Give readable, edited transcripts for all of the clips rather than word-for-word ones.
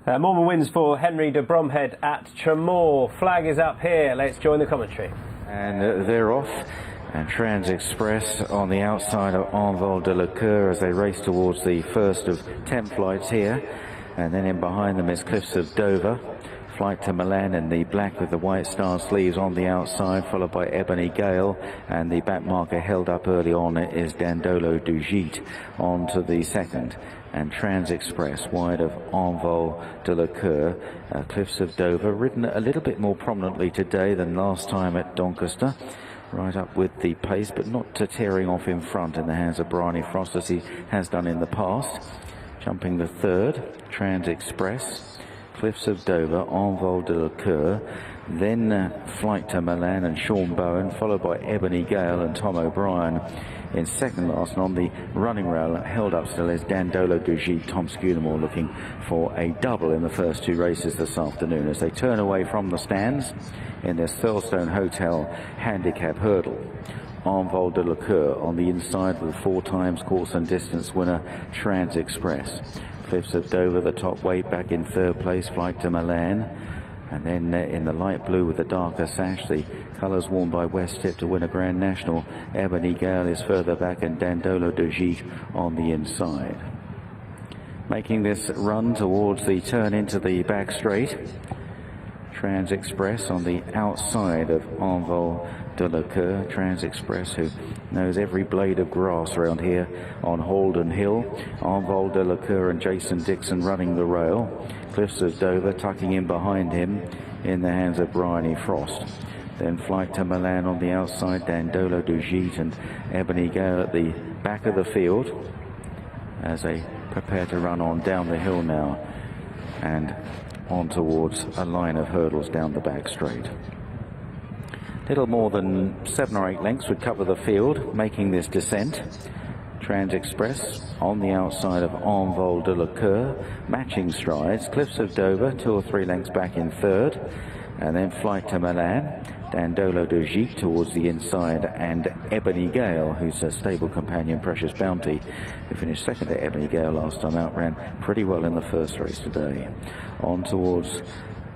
Mormon wins for Henry de Bromhead at Tremor. Flag is up here. Let's join the commentary. And they're off. And Trans Express on the outside of Envol de la Cour as they race towards the first of 10 flights here. And then in behind them is Cliffs of Dover. Flight to Milan in the black with the white star sleeves on the outside, followed by Ebony Gale, and the back marker held up early on is Dandolo du Gite on to the second. And Trans Express wide of Envol de la Cour. Cliffs of Dover ridden a little bit more prominently today than last time at Doncaster. Right up with the pace, but not tearing off in front in the hands of Bryony Frost as he has done in the past. Jumping the third, Trans Express, Cliffs of Dover, Envol de la Cour, then Flight to Milan and Sean Bowen, followed by Ebony Gale and Tom O'Brien in second last. And on the running rail, held up still, is Dandolo du Gite, Tom Scudamore looking for a double in the first two races this afternoon as they turn away from the stands in this Thurlestone Hotel handicap hurdle. Envol de la Cour on the inside with 4 times course and distance winner Trans Express. Cliffs of Dover, the top weight, back in third place, Flight to Milan. And then in the light blue with the darker sash, the colours worn by West Tip to win a Grand National, Ebony Gale is further back and Dandolo du Gite on the inside. Making this run towards the turn into the back straight, Trans Express on the outside of Envol de la Cour. Trans Express, who knows every blade of grass around here on Halden Hill. Envol de la Cour and Jason Dixon running the rail. Cliffs of Dover tucking in behind him in the hands of Bryony Frost. Then Flight to Milan on the outside, Dandolo du Gite and Ebony Gale at the back of the field as they prepare to run on down the hill now and on towards a line of hurdles down the back straight. Little more than 7 or 8 lengths would cover the field making this descent. Trans Express on the outside of Envol de la Cour, matching strides. Cliffs of Dover 2 or 3 lengths back in third, and then Flight to Milan, Dandolo du Gite towards the inside, and Ebony Gale, who's a stable companion, Precious Bounty, who finished second to Ebony Gale last time out, ran pretty well in the first race today. On towards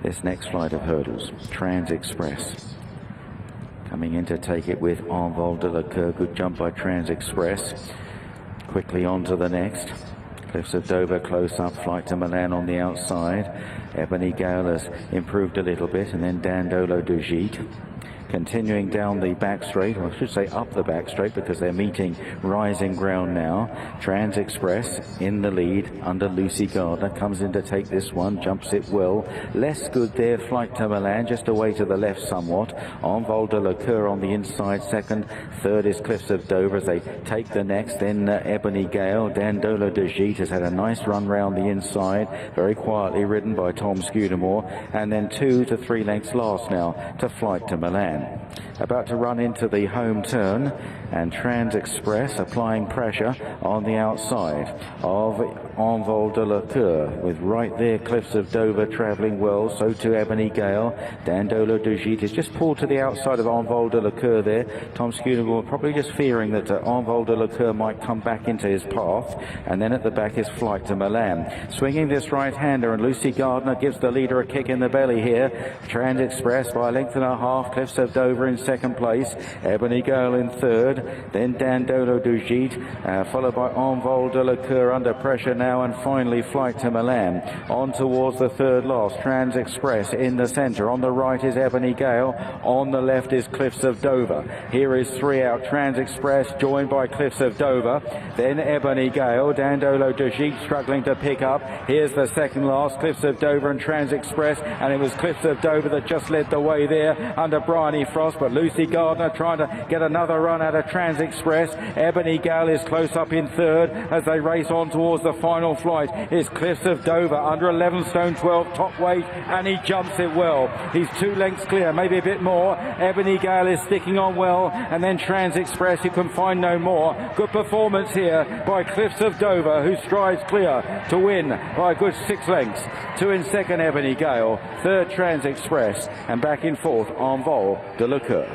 this next flight of hurdles, Trans Express coming in to take it with Envol de la Cour. Good jump by Trans Express. Quickly on to the next. Cliffs of Dover close up, Flight to Milan on the outside. Ebony Gale has improved a little bit, and then Dandolo du Gite. Continuing down the back straight, or I should say up the back straight, because they're meeting rising ground now. Trans Express in the lead under Lucy Gardner, comes in to take this one, jumps it well. Less good there, Flight to Milan, just away to the left somewhat. Envol de la Cour on the inside second. Third is Cliffs of Dover as they take the next. Then Ebony Gale. Dandolo du Gite has had a nice run round the inside, very quietly ridden by Tom Scudamore. And then 2 to 3 lengths last now to Flight to Milan. About to run into the home turn, and Trans Express applying pressure on the outside of Envol de la Cour, with right there Cliffs of Dover travelling well, so too Ebony Gale. Dandolo du Gite is just pulled to the outside of Envol de la Cour there. Tom Scudamore probably just fearing that Envol de la Cour might come back into his path, and then at the back is Flight to Milan. Swinging this right-hander, and Lucy Gardner gives the leader a kick in the belly here. Trans Express by a length and a half, Cliffs of Dover in second place, Ebony Gale in third, then Dandolo du Gite, followed by Envol de la Cour under pressure now, and finally Flight to Milan. On towards the third last, Trans Express in the centre. On the right is Ebony Gale, on the left is Cliffs of Dover. Here is 3 out, Trans Express joined by Cliffs of Dover, then Ebony Gale. Dandolo du Gite struggling to pick up. Here's the second last, Cliffs of Dover and Trans Express, and it was Cliffs of Dover that just led the way there under Bryony Frost, but Lucy Gardner trying to get another run out of Trans Express. Ebony Gale is close up in third as they race on towards the final flight. Is Cliffs of Dover under 11 stone 12 top weight, and he jumps it well. He's 2 lengths clear, maybe a bit more. Ebony Gale is sticking on well, and then Trans Express, who can find no more. Good performance here by Cliffs of Dover, who strides clear to win by a good 6 lengths. 2 in second, Ebony Gale. Third, Trans Express, and back in fourth, Envol de la Cour.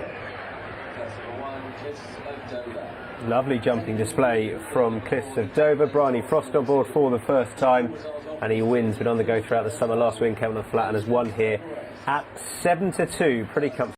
Lovely jumping display from Cliffs of Dover. Bryony Frost on board for the first time, and he wins. Been on the go throughout the summer. Last win came on the flat and has won here at 7-2. Pretty comfortable.